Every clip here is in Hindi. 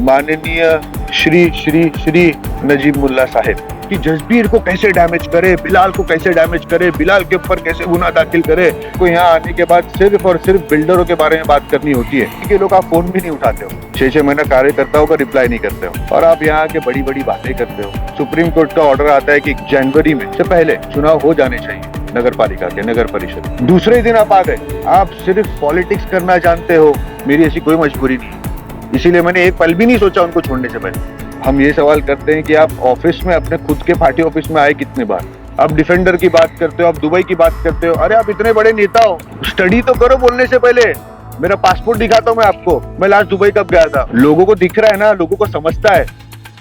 माननीय श्री श्री श्री नजीब मुल्ला साहिब कि जसबीर को कैसे डैमेज करे, बिलाल को कैसे डैमेज करे, बिलाल के ऊपर कैसे गुनाह दाखिल करे। को यहाँ आने के बाद सिर्फ और सिर्फ बिल्डरों के बारे में बात करनी होती है कि लोग आप फोन भी नहीं उठाते हो, 6-6 महीना कार्यकर्ताओं का रिप्लाई नहीं करते हो और आप यहाँ आके बड़ी बड़ी बातें करते हो। सुप्रीम कोर्ट का ऑर्डर आता है कि जनवरी में से पहले चुनाव हो जाने चाहिए नगर पालिका के, नगर परिषद। दूसरे दिन आप आ गए, आप सिर्फ पॉलिटिक्स करना जानते हो। मेरी ऐसी कोई मजबूरी नहीं, इसीलिए मैंने एक पल भी नहीं सोचा उनको छोड़ने से पहले। हम ये सवाल करते हैं कि आप ऑफिस में अपने खुद के पार्टी ऑफिस में आए कितने बार? आप डिफेंडर की बात करते हो, आप दुबई की बात करते हो। अरे आप इतने बड़े नेता हो, स्टडी तो करो बोलने से पहले। मेरा पासपोर्ट दिखाता हूँ मैं आपको, मैं लास्ट दुबई कब गया था। लोगों को दिख रहा है ना, लोगों को समझता है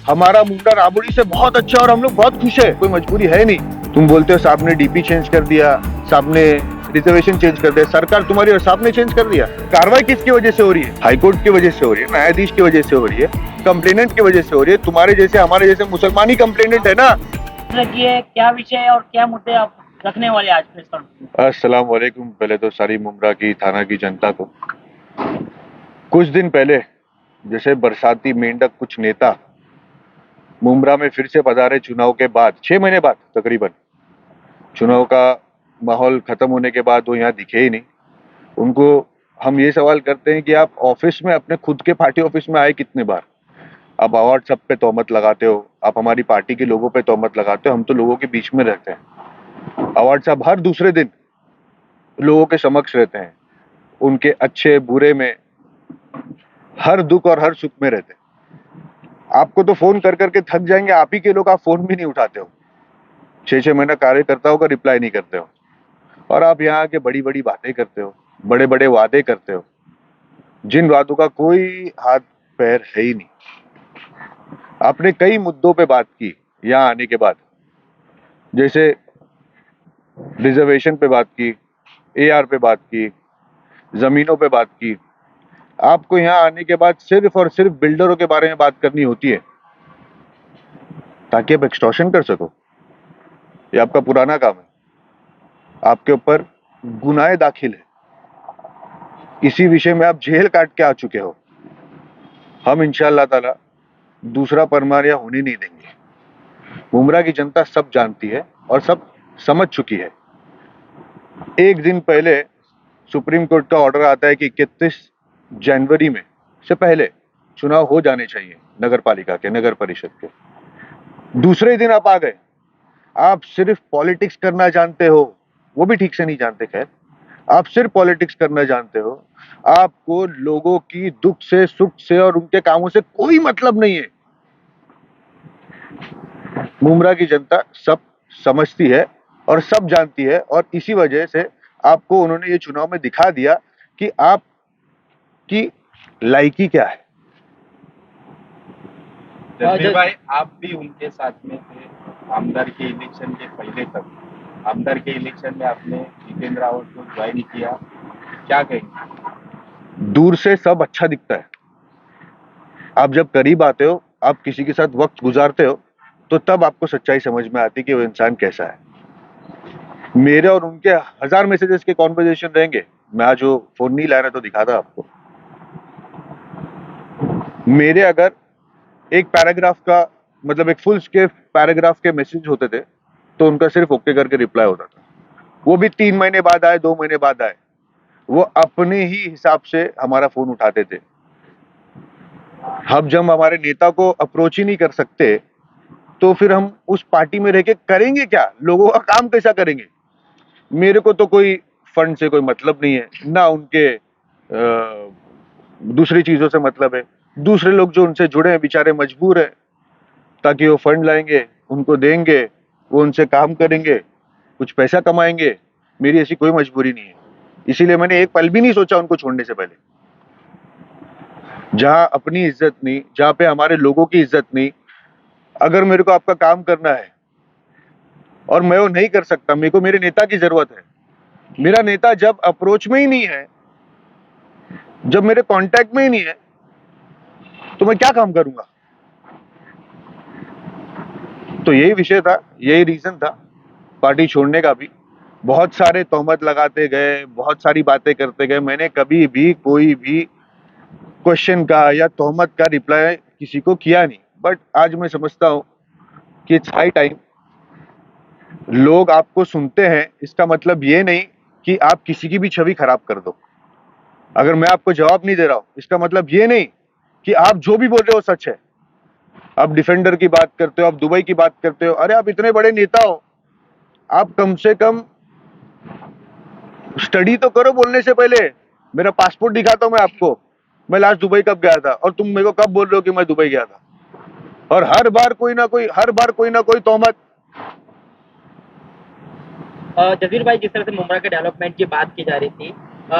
हमारा मुंडा राबड़ी से बहुत अच्छा और हम लोग बहुत खुश है, कोई मजबूरी है नहीं। तुम बोलते हो साहब ने डीपी चेंज कर दिया, साहब ने रिजर्वेशन चेंज कर दिया, सरकार तुम्हारी और साहब ने चेंज कर दिया। कार्रवाई किसकी वजह से हो रही है? हाईकोर्ट की वजह से हो रही है, न्यायाधीश की वजह से हो रही है, कंप्लेनेंट की वजह से हो रही है। तुम्हारे जैसे हमारे जैसे मुसलमान ही कंप्लेनेंट है ना। क्या विषय है और क्या मुद्दे आप रखने वाले आज प्रेस कॉन्फ्रेंस? अस्सलाम वालेकुम। पहले तो सारी मुमरा की थाना की जनता को, कुछ दिन पहले जैसे बरसाती मेंढक कुछ नेता मुमरा में फिर से पधारे चुनाव के बाद, 6 महीने बाद तकरीबन, चुनाव का माहौल खत्म होने के बाद वो यहाँ दिखे ही नहीं। उनको हम ये सवाल करते हैं कि आप ऑफिस में अपने खुद के पार्टी ऑफिस में आए कितने बार? आप अवार्ड सब पे तोहमत लगाते हो, आप हमारी पार्टी के लोगों पे तोहमत लगाते हो। हम तो लोगों के बीच में रहते हैं। अवार्ड साहब हर दूसरे दिन लोगों के समक्ष रहते हैं, उनके अच्छे बुरे में, हर दुख और हर सुख में रहते हैं। आपको तो फोन कर करके थक जाएंगे, आप ही के लोग, आप फोन भी नहीं उठाते हो, 6-6 महीना कार्यकर्ताओं का रिप्लाई नहीं करते हो और आप यहाँ आके बड़ी बड़ी बातें करते हो, बड़े बड़े वादे करते हो, जिन वादों का कोई हाथ पैर है ही नहीं। आपने कई मुद्दों पे बात की यहाँ आने के बाद, जैसे रिजर्वेशन पे बात की, एआर पे बात की, जमीनों पे बात की। आपको यहाँ आने के बाद सिर्फ और सिर्फ बिल्डरों के बारे में बात करनी होती है ताकि आप एक्सटॉर्शन कर सको। ये आपका पुराना काम है, आपके ऊपर गुनाह दाखिल है, इसी विषय में आप जेल काट के आ चुके हो। हम इंशाअल्लाह ताला दूसरा परमार यहाँ होने नहीं देंगे। मुमरा की जनता सब जानती है और सब समझ चुकी है। एक दिन पहले सुप्रीम कोर्ट का ऑर्डर आता है कि 31 जनवरी में से पहले चुनाव हो जाने चाहिए नगर पालिका के, नगर परिषद के। दूसरे दिन आप आ गए, आप सिर्फ पॉलिटिक्स करना जानते हो, वो भी ठीक से नहीं जानते। खैर, आप सिर्फ पॉलिटिक्स करना जानते हो। आपको लोगों की दुख से, सुख से और उनके कामों से कोई मतलब नहीं है। मुमरा की जनता सब समझती है और सब जानती है और इसी वजह से आपको उन्होंने ये चुनाव में दिखा दिया कि आपकी लायकी क्या है। जसबीर भाई, आप भी उनके साथ में थे आमदार के इलेक्शन के पहले तक। आमदार के इलेक्शन में आपने जितेंद्र रावत को ज्वाइन किया, क्या कहेंगे? दूर से सब अच्छा दिखता है, आप जब करीब आते हो, आप किसी के साथ वक्त गुजारते हो, तो तब आपको सच्चाई समझ में आती कि वो इंसान कैसा है। मेरे और उनके 1000 मैसेजेस के कॉन्वर्जेशन रहेंगे। मैं आज वो फोन नहीं ला रहा तो दिखाता आपको। मेरे अगर एक पैराग्राफ का मतलब एक फुल स्केप पैराग्राफ के मैसेज होते थे तो उनका सिर्फ ओके करके रिप्लाई होता था। वो भी 3 महीने बाद आए, 2 महीने बाद आए, वो अपने ही हिसाब से हमारा फोन उठाते थे। हम जब हमारे नेता को अप्रोच ही नहीं कर सकते तो फिर हम उस पार्टी में रह के करेंगे क्या? लोगों का काम कैसा करेंगे? मेरे को तो कोई फंड से कोई मतलब नहीं है, ना उनके दूसरी चीजों से मतलब है। दूसरे लोग जो उनसे जुड़े हैं बेचारे मजबूर है, ताकि वो फंड लाएंगे, उनको देंगे, वो उनसे काम करेंगे, कुछ पैसा कमाएंगे। मेरी ऐसी कोई मजबूरी नहीं है, इसीलिए मैंने एक पल भी नहीं सोचा उनको छोड़ने से पहले। जहां अपनी इज्जत नहीं, जहां पे हमारे लोगों की इज्जत नहीं, अगर मेरे को आपका काम करना है और मैं वो नहीं कर सकता, मेरे को मेरे नेता की जरूरत है। मेरा नेता जब अप्रोच में ही नहीं है, जब मेरे कांटेक्ट में ही नहीं है, तो मैं क्या काम करूंगा? तो यही विषय था, यही रीजन था पार्टी छोड़ने का भी। बहुत सारे तोहमत लगाते गए, बहुत सारी बातें करते गए। मैंने कभी भी कोई भी क्वेश्चन का या तोहमत का रिप्लाई किसी को किया नहीं, बट आज मैं समझता हूँ कि इट्स हाई टाइम। लोग आपको सुनते हैं, इसका मतलब ये नहीं कि आप किसी की भी छवि खराब कर दो। अगर मैं आपको जवाब नहीं दे रहा हूं, इसका मतलब ये नहीं कि आप जो भी बोल रहे हो सच है। आप डिफेंडर की बात करते हो, आप दुबई की बात करते हो, अरे आप इतने बड़े नेता हो, आप कम से कम स्टडी तो करो बोलने से पहले। मेरा पासपोर्ट दिखाता हूं मैं आपको, मैं लास्ट दुबई कब गया था, और तुम मेरे को कब बोल रहे हो कि मैं दुबई गया था। और हर बार कोई ना कोई तोहमत। जसवीर भाई, जिस तरह से मुंब्रा के डेवलपमेंट की बात की जा रही थी,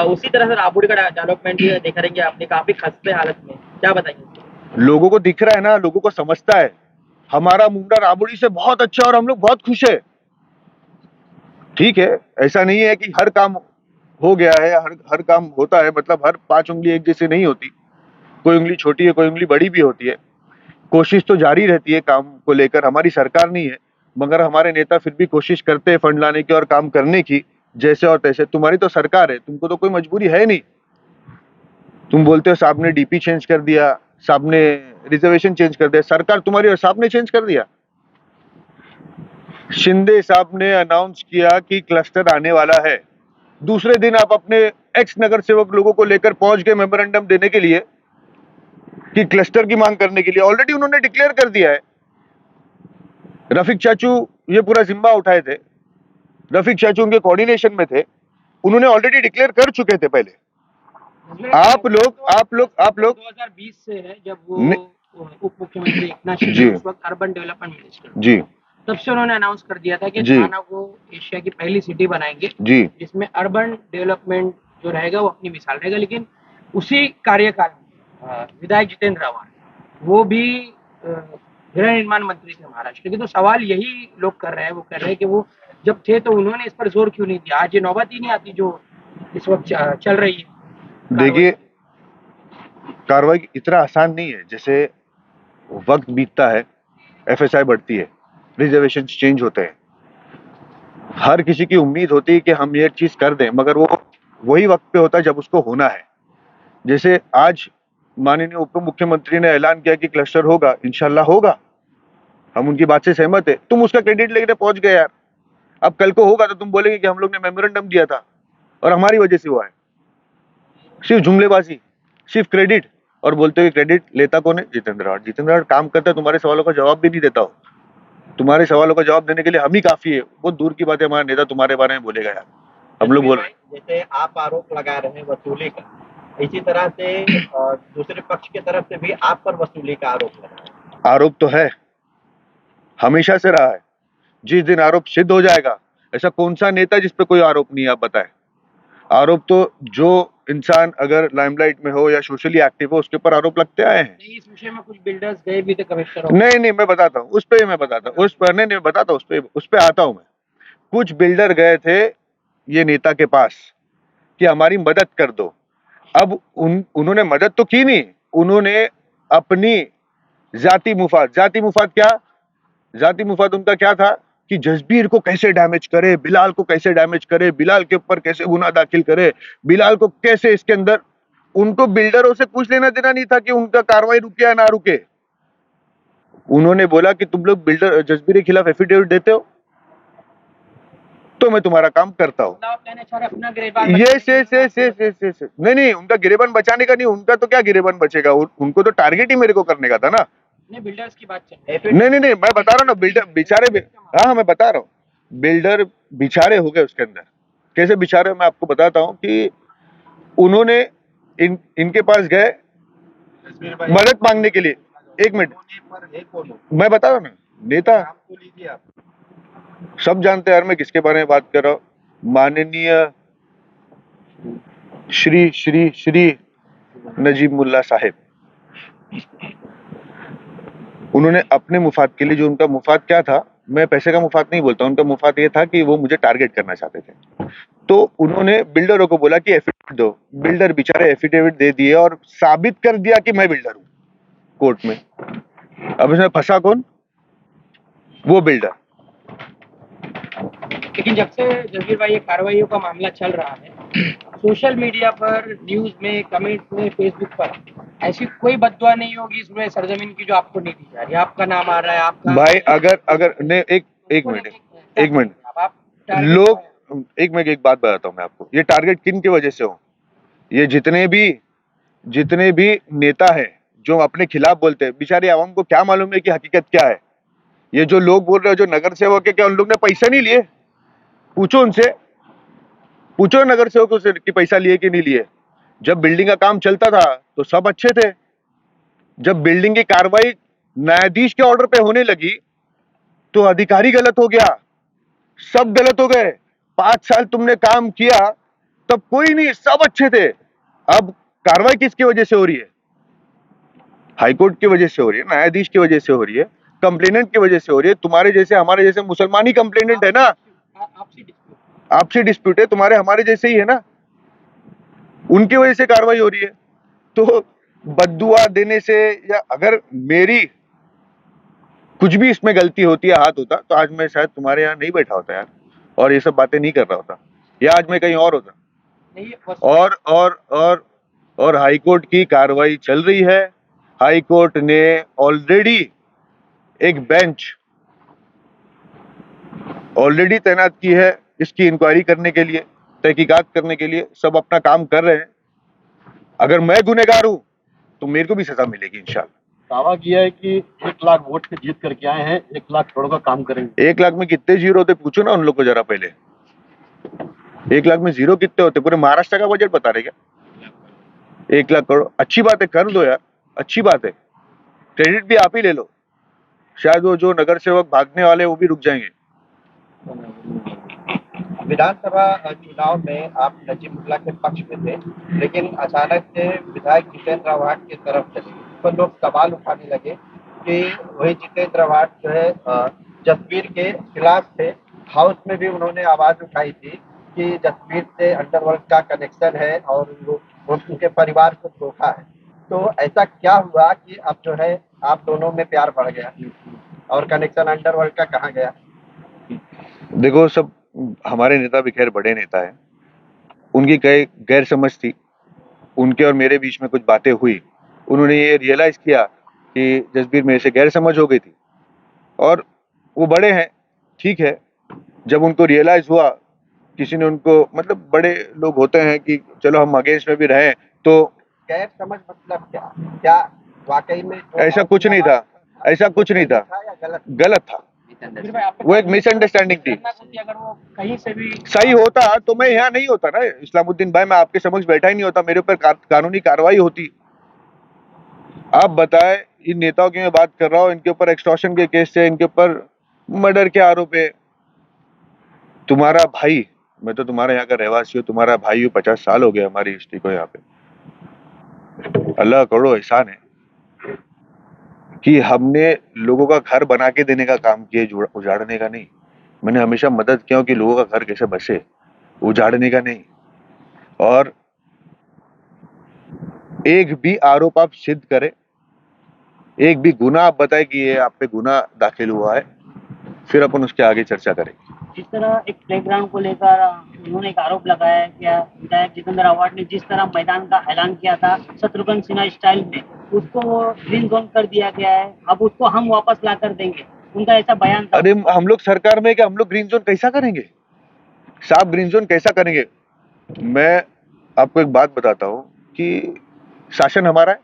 उसी तरह से राबड़ी का डेवलपमेंट भी देखा रहेंगे आपने, काफी खस्ते हालत में, क्या बताएंगे? लोगों को दिख रहा है ना, लोगों को समझता है हमारा मुंब्रा राबड़ी से बहुत अच्छा है और हम लोग बहुत खुश है। ठीक है, ऐसा नहीं है कि हर काम हो गया है, हर काम होता है, मतलब हर 5 उंगली एक जैसी नहीं होती, कोई उंगली छोटी है, कोई उंगली बड़ी भी होती है। कोशिश तो जारी रहती है काम को लेकर। हमारी सरकार नहीं है, मगर हमारे नेता फिर भी कोशिश करते हैं फंड लाने की और काम करने की, जैसे और तैसे। तुम्हारी तो सरकार है, तुमको तो कोई मजबूरी है नहीं। तुम बोलते हो साहब ने डीपी चेंज कर दिया, साहब ने रिजर्वेशन चेंज कर दिया। सरकार तुम्हारी और साहब ने चेंज कर दिया। शिंदे साहब ने अनाउंस किया कि क्लस्टर आने वाला है, दूसरे दिन आप अपने एक्स नगर सेवक लोगों को लेकर पहुंच गए मेमोरेंडम देने के लिए कि क्लस्टर की मांग करने के लिए। ऑलरेडी उन्होंने डिक्लेयर कर दिया है। रफीक चाचू ये पूरा जिम्मा उठाए थे, रफीक चाचू उनके कोऑर्डिनेशन में थे, उन्होंने ऑलरेडी डिक्लेयर कर चुके थे पहले। आप लोग 2020 से है, जब ने- वो उप मुख्यमंत्री एकनाथ शिंदे जी। उस वक्त अर्बन डेवलपमेंट मिनिस्टर, जी तब से उन्होंने अनाउंस कर दिया था कि जी। थाना को एशिया की पहली सिटी बनाएंगे, जी जिसमें अर्बन डेवलपमेंट जो रहेगा वो अपनी मिसाल रहेगा। लेकिन उसी कार्यकाल में विधायक जितेंद्र रावत वो भी गृह निर्माण मंत्री थे महाराष्ट्र के। तो सवाल यही लोग कर रहे हैं, वो कर रहे हैं कि वो जब थे तो उन्होंने इस पर जोर क्यों नहीं दिया। आज ये नौबत ही नहीं आती जो इस वक्त चल रही है। देखिए, कार्रवाई इतना आसान नहीं है। जैसे वक्त बीतता है, एफएसआई बढ़ती है, रिजर्वेशन चेंज होते हैं, हर किसी की उम्मीद होती है कि हम ये चीज कर दें, मगर वो वही वक्त पे होता है जब उसको होना है। जैसे आज माननीय उप मुख्यमंत्री ने ऐलान किया कि क्लस्टर होगा, इंशाल्लाह होगा, हम उनकी बात से सहमत है। तुम उसका क्रेडिट लेके पहुंच गए यार। अब कल को होगा तो तुम बोलेंगे कि हम लोग ने मेमोरेंडम दिया था और हमारी वजह से हुआ है। सिर्फ जुमलेबाजी, सिर्फ क्रेडिट, और बोलते हो कि क्रेडिट लेता कौन है? जितेंद्र रावत। जितेंद्र रावत काम करता है, तुम्हारे सवालों का जवाब भी नहीं देता हो। तुम्हारे सवालों का जवाब देने के लिए हम ही काफी है। बहुत दूर की बात है हमारा नेता तुम्हारे बारे में बोलेगा यार। हम लोग बोल रहे हैं। जैसे आप आरोप लगा रहे हैं वसूली का, इसी तरह से दूसरे पक्ष की तरफ से भी आप पर वसूली का आरोप लगा है। आरोप तो है, हमेशा से रहा है। जिस दिन आरोप सिद्ध हो जाएगा, ऐसा कौन सा नेता जिस पे कोई आरोप नहीं है? आप बताएं। आरोप तो जो इंसान अगर लाइमलाइट में हो या सोशली एक्टिव हो, उसके ऊपर आरोप लगते आए हैं। नहीं, इस विषय में कुछ बिल्डर्स गए भी थे कमिश्नर। नहीं, मैं बताता हूँ, उस पे मैं बताता हूँ, उस पर नहीं बताता, उस पे आता हूँ मैं। कुछ बिल्डर गए थे ये नेता के पास कि हमारी मदद कर दो। अब उन्होंने मदद तो की नहीं, उन्होंने अपनी जाति मुफाद उनका क्या था कि जसबीर को कैसे डैमेज करे, बिलाल को कैसे डैमेज करे, बिलाल के ऊपर कैसे गुनाह दाखिल करे, बिलाल को कैसे इसके अंदर। उनको बिल्डरों से कुछ लेना देना नहीं था कि उनका कार्रवाई रुके या ना रुके। उन्होंने बोला कि तुम लोग बिल्डर जसबीर के खिलाफ एफिडेविट देते हो तो मैं तुम्हारा काम करता हूँ। अपना गिरेबान नहीं, उनका गिरेबान बचाने का नहीं, उनका तो क्या गिरेबान बचेगा, उनको तो टारगेट ही मेरे को करने का था ना। बिल्डर्स की बात चल रही नहीं, मैं बता रहा हूँ ना, बिल्डर बेचारे। हाँ, मैं बता रहा हूँ, बिल्डर बिचारे हो गए उसके अंदर। कैसे बिचारे, मैं आपको बताता हूँ कि उन्होंने इनके पास गए मदद मांगने के लिए। एक मिनट, मैं बता रहा हूँ ना, नेता तो लीजिए आप। सब जानते हैं यार मैं किसके बारे में बात कर रहा हूँ। माननीय श्री श्री श्री नजीब मुल्ला साहिब, उन्होंने अपने मुफाद के लिए, जो उनका मुफाद क्या था, मैं पैसे का मुफाद नहीं बोलता, उनका मुफाद ये था कि वो मुझे टारगेट करना चाहते थे। तो उन्होंने बिल्डरों को बोला कि एफिडेविट दो। बिल्डर बेचारे एफिडेविट दे दिए और साबित कर दिया कि मैं बिल्डर हूं कोर्ट में। अब इसमें फंसा कौन? वो बिल्डर। लेकिन जब से जसबीर भाई ये कार्रवाइयों का मामला चल रहा है, सोशल मीडिया पर, न्यूज में, कमेंट में, फेसबुक पर ऐसी कोई बद्दुआ नहीं होगी इसमें सरजमीन की जो आपको नहीं दी जा रही है। आपका नाम आ रहा है, आपका भाई अगर अगर ने एक मिनट आप target लोग एक बात बताता हूँ मैं आपको, ये टारगेट किन की वजह से हो? ये जितने भी नेता है जो अपने खिलाफ बोलते हैं, बेचारी आवाम को क्या मालूम है कि हकीकत क्या है? ये जो लोग बोल रहे हैं, जो नगर सेवक है, क्या उन लोग ने पैसे नहीं लिए? पूछो उनसे, पूछो नगर सेवकों से कि पैसा लिए कि नहीं लिए। जब बिल्डिंग का काम चलता था तो सब अच्छे थे, जब बिल्डिंग की कार्रवाई न्यायाधीश के ऑर्डर पे होने लगी तो अधिकारी गलत हो गया, सब गलत हो गए। 5 साल तुमने काम किया तब कोई नहीं, सब अच्छे थे। अब कार्रवाई किसकी वजह से हो रही है? हाईकोर्ट की वजह से हो रही है, न्यायाधीश की वजह से हो रही है, कंप्लेनेंट की वजह से हो रही है। तुम्हारे जैसे हमारे जैसे मुसलमान ही कंप्लेनेंट है ना, आपसे डिस्प्यूट है, तुम्हारे हमारे जैसे ही है ना, उनकी वजह से कार्रवाई हो रही है। तो बद्दुआ देने से, या अगर मेरी कुछ भी इसमें गलती होती है, हाथ होता, तो आज मैं शायद तुम्हारे यहाँ नहीं बैठा होता यार, और ये सब बातें नहीं कर रहा होता, या आज मैं कहीं और होता। नहीं, और हाईकोर्ट की कार्रवाई चल रही है। हाईकोर्ट ने ऑलरेडी एक बेंच ऑलरेडी तैनात की है इसकी इंक्वायरी करने के लिए, तहकीकात करने के लिए, सब अपना काम कर रहे हैं। अगर मैं गुनहगार हूं तो मेरे को भी सजा मिलेगी इंशाल्लाह। दावा किया है कि 1 लाख वोट से जीत करके आए हैं, 1 लाख करोड़ का काम करेंगे। 1 लाख में कितने जीरो होते पूछो ना उन लोग को जरा पहले। 1 लाख में जीरो कितने होते? पूरे महाराष्ट्र का बजट बता रहे क्या? 1 लाख करोड़ अच्छी बात है, कर दो यार, अच्छी बात है, क्रेडिट भी आप ही ले लो। शायद वो जो नगर सेवक भागने वाले वो भी रुक जाएंगे। विधानसभा चुनाव में आप नजीमुल्लाह के पक्ष में थे, लेकिन अचानक से विधायक जितेंद्र आव्हाड की तरफ चले, तो लोग सवाल उठाने लगे कि वही जितेंद्र आव्हाड जो है जसबीर के खिलाफ थे। हाउस में भी उन्होंने आवाज उठाई थी कि जसबीर से अंडरवर्ल्ड का कनेक्शन है और उनके परिवार को धोखा है। तो ऐसा क्या हुआ कि अब जो है आप दोनों में प्यार बढ़ गया और कनेक्शन अंडरवर्ल्ड का कहाँ गया? देखो, सब हमारे नेता भी खैर बड़े नेता हैं, उनकी कई गैर समझ थी, उनके और मेरे बीच में कुछ बातें हुई, उन्होंने ये रियलाइज किया कि जसबीर मेरे से गैर समझ हो गई थी, और वो बड़े हैं, ठीक है। जब उनको रियलाइज हुआ, किसी ने उनको, मतलब बड़े लोग होते हैं कि चलो हम अगेंस्ट में भी रहें, तो गैर समझ मतलब क्या? क्या वाकई में ऐसा कुछ नहीं था, ऐसा कुछ नहीं था, या गलत? गलत था, वो एक मिसअंडरस्टैंडिंग थी। अगर वो कहीं से भी सही होता तो मैं यहाँ नहीं होता ना इस्लामुद्दीन भाई, मैं आपके समक्ष बैठा ही नहीं होता, मेरे ऊपर कानूनी कार्रवाई होती। आप बताएं, इन नेताओं की मैं बात कर रहा हूँ, इनके ऊपर एक्सटॉर्शन के केस है, इनके ऊपर मर्डर के आरोप है। तुम्हारा भाई, मैं तो तुम्हारे यहाँ का रहवासी हूँ, तुम्हारा भाई हूँ, 50 साल हो गए हमारी हिस्ट्री को यहाँ पे। अल्लाह करोड़ों एहसान है कि हमने लोगों का घर बना के देने का काम किया, उजाड़ने का नहीं। मैंने हमेशा मदद किया कि लोगों का घर कैसे बसे, उजाड़ने का नहीं। और एक भी आरोप आप सिद्ध करें, एक भी गुनाह आप बताए कि ये आप पे गुनाह दाखिल हुआ है, फिर अपन उसके आगे चर्चा करेंगे। जिस तरह एक प्लेग्राउंड को लेकर उन्होंने एक आरोप लगाया है कि विधायक जितेंद्र आव्हाड ने जिस तरह मैदान का ऐलान किया था शत्रुघ्न सिन्हा स्टाइल में, उसको ग्रीन जोन कर दिया गया है, अब उसको हम वापस ला कर देंगे, उनका ऐसा बयान था। अरे हम लोग सरकार में, क्या हम लोग ग्रीन जोन कैसा करेंगे? साफ ग्रीन जोन कैसा करेंगे? मैं आपको एक बात बताता हूँ कि शासन हमारा है,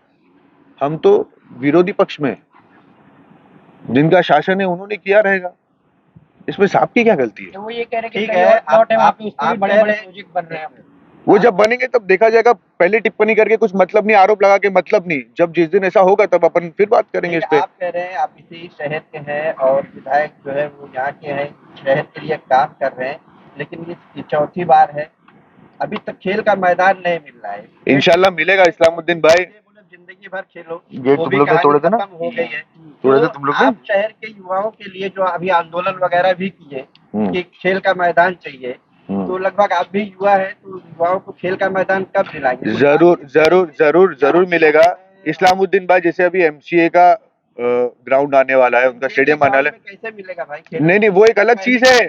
हम तो विरोधी पक्ष में, जिनका शासन है उन्होंने किया रहेगा, इसमें साहब की क्या गलती है? वो ये कह रहे हैं कि ठीक कई है, और प्लॉट है वहाँ पे, उसके आप भी बड़े कह बड़े रहे- प्रोजेक्ट बन रहे हैं। वो जब बनेंगे तब देखा जाएगा। पहले टिप्पणी करके कुछ मतलब नहीं, आरोप लगा के मतलब नहीं, जब जिस दिन ऐसा होगा तब अपन फिर बात करेंगे इस पे। आप कह रहे हैं आप इसी शहर के हैं और विधायक जो है वो यहाँ के हैं, शहर के लिए काम कर रहे हैं, लेकिन ये चौथी बार है, अभी तक खेल का मैदान नहीं मिल रहा है। इंशाल्लाह मिलेगा इस्लामुद्दीन भाई। जिंदगी भर खेलो, गेट वो तुम भी लोग ने कहानी तोड़े थे ना? खत्म हो गई है। तोड़े थे तो तुम लोग ने? आप शहर के युवाओं के लिए जो अभी आंदोलन वगैरह भी किए कि खेल का मैदान चाहिए, तो लगभग आप भी युवा है, तो युवाओं को खेल का मैदान कब दिलाएंगे? जरूर जरूर जरूर जरूर मिलेगा। इस्लामुद्दीन भाई, जैसे अभी MCA का ग्राउंड आने वाला है, उनका स्टेडियम आने वाला है। कैसे मिलेगा भाई? नहीं नहीं, वो एक अलग चीज है,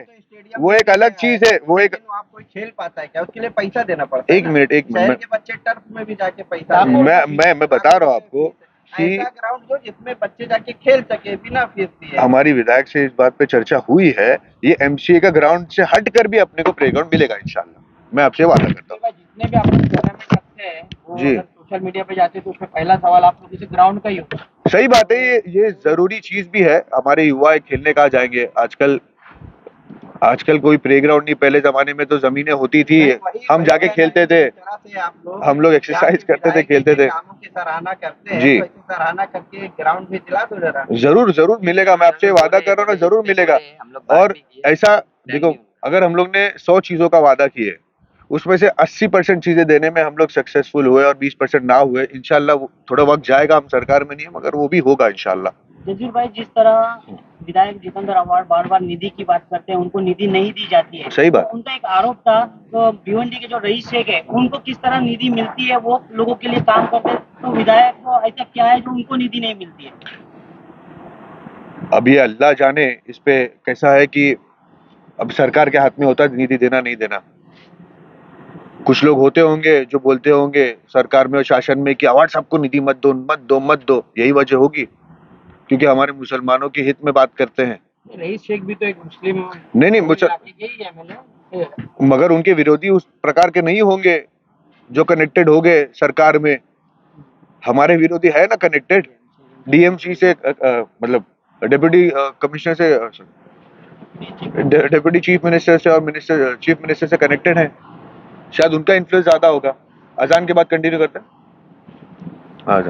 वो एक अलग चीज है, वो एक आप कोई खेल पाता है क्या? उसके लिए पैसा देना पड़ता है एक ना। मिनट शहर के बच्चे टर्फ में भी जाके पैसा मैं बता रहा हूँ आपको कि ऐसा ग्राउंड हो जिसमें बच्चे जाके खेल सके बिना फीस दिए। हमारी विधायक से इस बात पे चर्चा हुई है, ये एमसीए का ग्राउंड से हट कर भी अपने को प्लेग्राउंड मिलेगा इंशाल्लाह, मैं आपसे वादा करता हूँ। जितने भी आप लोग टूर्नामेंट रखते हैं वो जी। अगर सोशल मीडिया पे जाते हैं तो उसमें पहला सवाल आप लोगों से ग्राउंड का ही होता है। सही बात है, ये जरूरी चीज भी है। हमारे युवा खेलने कहाँ जाएंगे आजकल कोई प्लेग्राउंड नहीं, पहले जमाने में तो जमीनें होती थी, हम जाके खेलते थे, हम लोग एक्सरसाइज करते थे, खेलते थे। कामों की सराहना करते हैं जी। तो ऐसी सराहना करके ग्राउंड भी दिला दो जरा। जरूर मिलेगा, मैं आपसे वादा कर रहा हूँ ना, जरूर मिलेगा। और ऐसा देखो, अगर हम लोग ने 100 चीजों का वादा किए, उसमें से 80% चीजें देने में हम लोग सक्सेसफुल हुए और 20% ना हुए, इंशाल्लाह थोड़ा वक्त जाएगा, हम सरकार में नहीं है, मगर वो भी होगा इंशाल्लाह। जजीर भाई, जिस तरह विधायक जितेंद्र अवार्ड बार बार निधि की बात करते हैं, उनको निधि नहीं दी जाती है। सही बात। तो उनका एक आरोप था, तो भिवंडी के जो रईस शेख है उनको किस तरह निधि मिलती है, वो लोगों के लिए काम करते हैं, तो विधायक को ऐसा क्या है जो उनको निधि नहीं मिलती है? अब ये अल्लाह जाने इस पे कैसा है कि अब सरकार के हाथ में होता है निधि देना नहीं देना। कुछ लोग होते होंगे जो बोलते होंगे सरकार में और शासन में कि अवार्ड सबको निधि मत दो, यही वजह होगी क्योंकि हमारे मुसलमानों के हित में बात करते हैं। रईस शेख भी तो एक मुस्लिम नहीं इलाके के ही MLA मगर उनके विरोधी उस प्रकार के नहीं होंगे जो कनेक्टेड हो गए सरकार में। हमारे विरोधी है ना कनेक्टेड, डीएमसी से मतलब डेप्यूटी कमिश्नर से, डेप्यूटी चीफ मिनिस्टर से और चीफ मिनिस्टर से कनेक्टेड है, शायद उनका इन्फ्लुएंस ज्यादा होगा। अजान के बाद कंटिन्यू करते हैं। हाँ